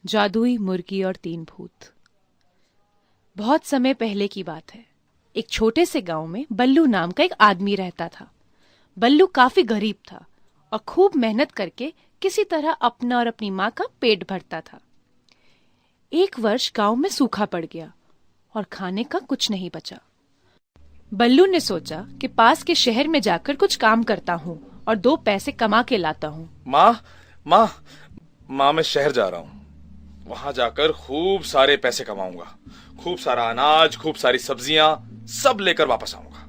जादुई मुर्गी और तीन भूत। बहुत समय पहले की बात है। एक छोटे से गांव में बल्लू नाम का एक आदमी रहता था। बल्लू काफी गरीब था और खूब मेहनत करके किसी तरह अपना और अपनी माँ का पेट भरता था। एक वर्ष गांव में सूखा पड़ गया और खाने का कुछ नहीं बचा। बल्लू ने सोचा कि पास के शहर में जाकर कुछ काम करता हूँ और 2 पैसे कमा के लाता हूँ। माँ मैं शहर जा रहा हूँ। वहां जाकर खूब सारे पैसे कमाऊंगा, खूब सारा अनाज, खूब सारी सब्जियां सब लेकर वापस आऊंगा।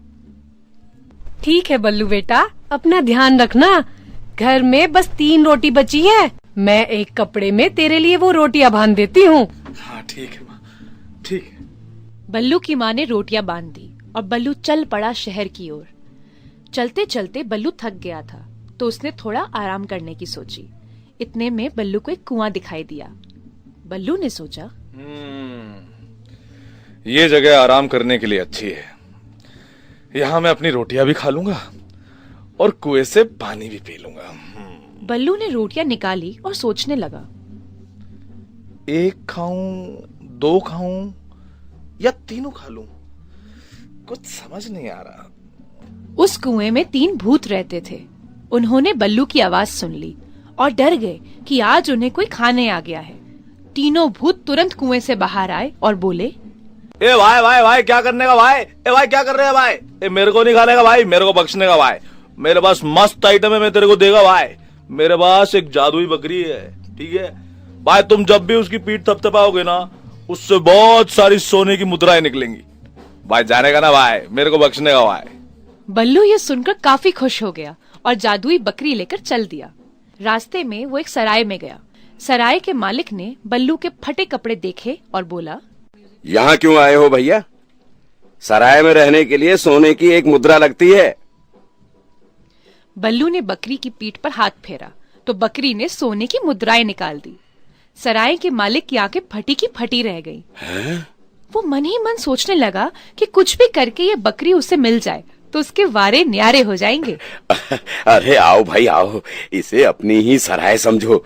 ठीक है बल्लू बेटा, अपना ध्यान रखना। घर में बस 3 रोटी बची है। मैं एक कपड़े में तेरे लिए वो रोटियां बांध देती हूँ। हाँ ठीक है माँ, ठीक है। बल्लू की माँ ने रोटियां बांध दी और बल्लू चल पड़ा शहर की ओर। चलते चलते बल्लू थक गया था तो उसने थोड़ा आराम करने की सोची। इतने में बल्लू को एक कुआं दिखाई दिया। बल्लू ने सोचा, ये जगह आराम करने के लिए अच्छी है। यहाँ मैं अपनी रोटियां भी खा लूंगा और कुएं से पानी भी पी लूंगा। बल्लू ने रोटियां निकाली और सोचने लगा, 1 खाऊं, 2 खाऊं या तीनों खा लूं, कुछ समझ नहीं आ रहा। उस कुएं में 3 भूत रहते थे। उन्होंने बल्लू की आवाज सुन ली और डर गए कि आज उन्हें कोई खाने आ गया है। तीनों भूत तुरंत कुएं से बाहर आए और बोले, ए भाई क्या करने का भाई? ए भाई क्या कर रहे हैं भाई? ए मेरे को नहीं खाने का भाई, मेरे को बख्शने का भाई। मेरे पास मस्त आइटम है, मैं तेरे को देगा भाई। मेरे पास एक जादुई बकरी है, ठीक है भाई। तुम जब भी उसकी पीठ थपथपाओगे ना, उससे बहुत सारी सोने की मुद्राएं निकलेंगी भाई। जाने का ना भाई, मेरे को बख्शने का भाई। बल्लू ये सुनकर काफी खुश हो गया और जादुई बकरी लेकर चल दिया। रास्ते में वो एक सराय में गया। सराय के मालिक ने बल्लू के फटे कपड़े देखे और बोला, यहाँ क्यों आए हो भैया? सराय में रहने के लिए सोने की एक मुद्रा लगती है। बल्लू ने बकरी की पीठ पर हाथ फेरा तो बकरी ने सोने की मुद्राएं निकाल दी। सराय के मालिक की आंखें फटी की फटी रह गईं। वो मन ही मन सोचने लगा कि कुछ भी करके ये बकरी उसे मिल जाए तो उसके वारे न्यारे हो जाएंगे। अरे आओ भाई आओ, इसे अपनी ही सराय समझो।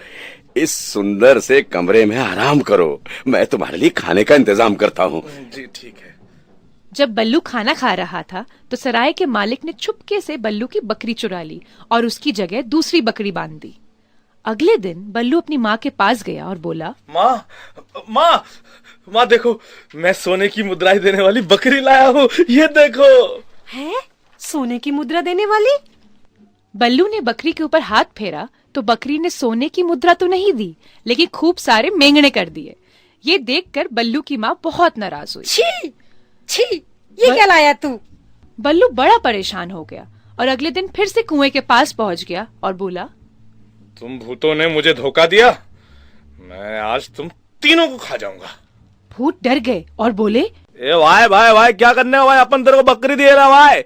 इस सुंदर से कमरे में आराम करो, मैं तुम्हारे लिए खाने का इंतजाम करता हूँ। जी ठीक है। जब बल्लू खाना खा रहा था तो सराय के मालिक ने चुपके से बल्लू की बकरी चुरा ली और उसकी जगह दूसरी बकरी बांध दी। अगले दिन बल्लू अपनी माँ के पास गया और बोला, माँ देखो, मैं सोने की मुद्राएं देने वाली बकरी लाया हूँ, ये देखो। है? सोने की मुद्रा देने वाली? बल्लू ने बकरी के ऊपर हाथ फेरा तो बकरी ने सोने की मुद्रा तो नहीं दी, लेकिन खूब सारे मेंगने कर दिए। ये देखकर बल्लू की माँ बहुत नाराज हुई। छी छी, ये क्या लाया तू? बल्लू बड़ा परेशान हो गया और अगले दिन फिर से कुएं के पास पहुंच गया और बोला, तुम भूतों ने मुझे धोखा दिया, मैं आज तुम तीनों को खा जाऊंगा। भूत डर गए और बोले, ए भाई क्या करने का भाई? अपन तेरे को बकरी दे रहा भाई,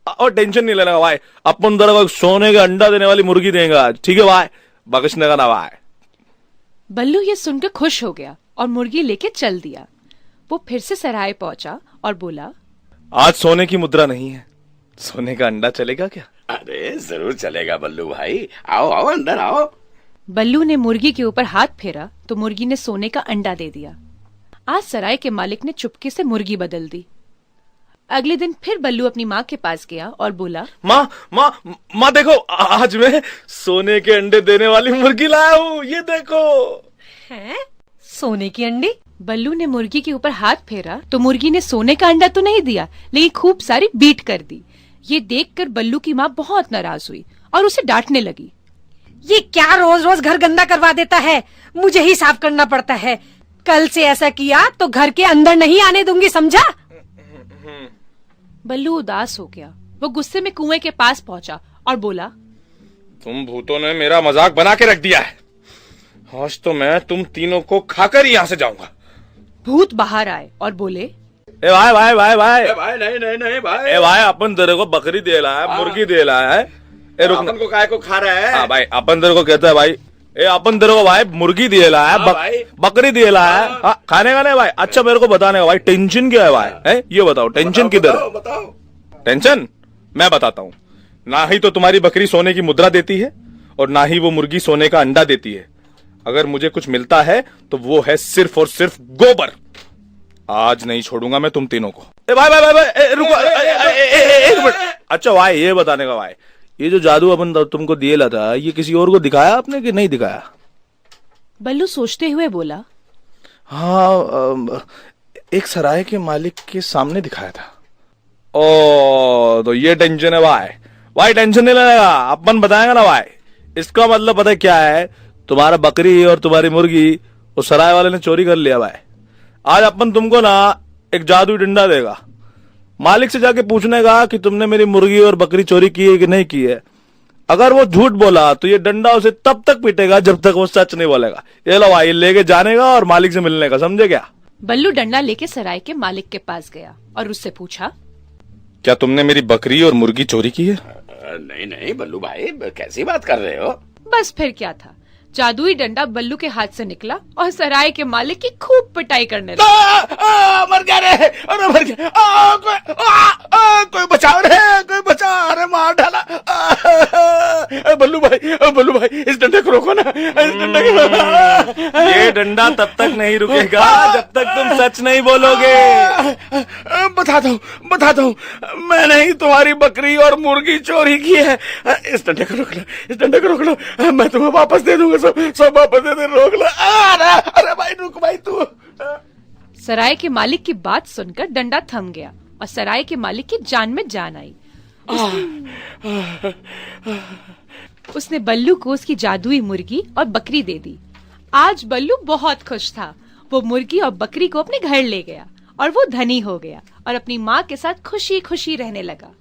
और टेंशन नहीं लेना भाई। अपन तेरे को सोने का अंडा देने वाली मुर्गी देंगे आज, ठीक है भाई? बख्शने का ना भाई। बल्लू ये सुनकर खुश हो गया और मुर्गी लेके चल दिया। वो फिर से सराय पहुंचा और बोला, आज सोने की मुद्रा नहीं है, सोने का अंडा चलेगा क्या? अरे जरूर चलेगा बल्लू भाई, आओ आओ अंदर आओ। बल्लू ने मुर्गी के ऊपर हाथ फेरा तो मुर्गी ने सोने का अंडा दे दिया। आज सराय के मालिक ने चुपके से मुर्गी बदल दी। अगले दिन फिर बल्लू अपनी माँ के पास गया और बोला, माँ देखो, आज मैं सोने के अंडे देने वाली मुर्गी लाया हूँ, ये देखो। है? सोने की अंडी? बल्लू ने मुर्गी के ऊपर हाथ फेरा तो मुर्गी ने सोने का अंडा तो नहीं दिया, लेकिन खूब सारी बीट कर दी। ये देखकर बल्लू की माँ बहुत नाराज हुई और उसे डांटने लगी। ये क्या रोज रोज घर गंदा करवा देता है? मुझे ही साफ करना पड़ता है। कल से ऐसा किया तो घर के अंदर नहीं आने दूंगी, समझा? बल्लू उदास हो गया। वो गुस्से में कुएं के पास पहुंचा और बोला, तुम भूतों ने मेरा मजाक बना के रख दिया है। आज तो मैं तुम तीनों को खाकर ही यहाँ से जाऊंगा। भूत बाहर आए और बोले, ए भाई नहीं भाई। ए भाई, अपन तेरे को बकरी दे रहा है, मुर्गी दे रहा है। ए रुक, अपन को काय को खा रहा है? हाँ भाई, अपन तेरे को कहता है भाई, ए अपन तेरे को भाई मुर्गी दे रहा है, बकरी दे रहा है। हाँ, खाने का नहीं भाई। अच्छा मेरे को बताने का भाई, टेंशन क्या है भाई? है ये बताओ, टेंशन किधर है? बताओ। टेंशन मैं बताता हूँ। ना ही तो तुम्हारी बकरी सोने की मुद्रा देती है और ना ही वो मुर्गी सोने का अंडा देती है। अगर मुझे कुछ मिलता है तो वो है सिर्फ और सिर्फ गोबर। आज नहीं छोड़ूंगा मैं तुम तीनों को। ए भाई भाई भाई, भाई रुको, एक मिनट। अच्छा भाई, ये बताने का भाई, ये जो जादू अपन तुमको दिए ला था, ये किसी और को दिखाया आपने कि नहीं दिखाया? बल्लू सोचते हुए बोला, हाँ, एक सराय के मालिक के सामने दिखाया था। ओ, तो ये टेंशन है भाई। भाई टेंशन नहीं लेगा, अपन बताएंगे ना भाई। इसका मतलब पता है क्या है? तुम्हारा बकरी और तुम्हारी मुर्गी वो सराय वाले ने चोरी कर लिया भाई। आज अपन तुमको ना एक जादुई डंडा देगा। मालिक से जाके पूछने का कि तुमने मेरी मुर्गी और बकरी चोरी की है कि नहीं की है। अगर वो झूठ बोला तो ये डंडा उसे तब तक पीटेगा जब तक वो सच नहीं बोलेगा। ये लो भाई, लेके जाने का और मालिक से मिलने का, समझे क्या? बल्लू डंडा लेके सराय के मालिक के पास गया और उससे पूछा, क्या तुमने मेरी बकरी और मुर्गी चोरी की है? नहीं नहीं बल्लू भाई, कैसी बात कर रहे हो? बस फिर क्या था, जादुई डंडा बल्लू के हाथ से निकला और सराय के मालिक की खूब पिटाई करने लगा। मर गया रे, अरे मर गया। कोई बचाओ रे, कोई बचाओ, अरे मार डाला। बल्लू भाई इस डंडे को रोको ना, इस डंडे को रोको। ये डंडा तब तक नहीं रुकेगा जब तक तुम सच नहीं बोलोगे। बता दो, मैंने ही तुम्हारी बकरी और मुर्गी चोरी की है। इस डंडे को रोक लो, इस डंडे को रोक लो, मैं तुम्हें वापस दे दूंगा, सब वापस दे दे, रोक लो। अरे भाई रुक भाई तू। सराय के मालिक की बात सुनकर डंडा थम गया और सराय के मालिक की जान में जान आई। उसने बल्लू को उसकी जादुई मुर्गी और बकरी दे दी। आज बल्लू बहुत खुश था। वो मुर्गी और बकरी को अपने घर ले गया और वो धनी हो गया और अपनी माँ के साथ खुशी खुशी रहने लगा।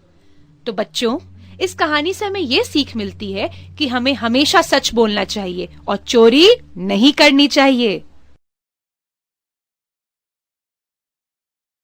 तो बच्चों, इस कहानी से हमें ये सीख मिलती है कि हमें हमेशा सच बोलना चाहिए और चोरी नहीं करनी चाहिए।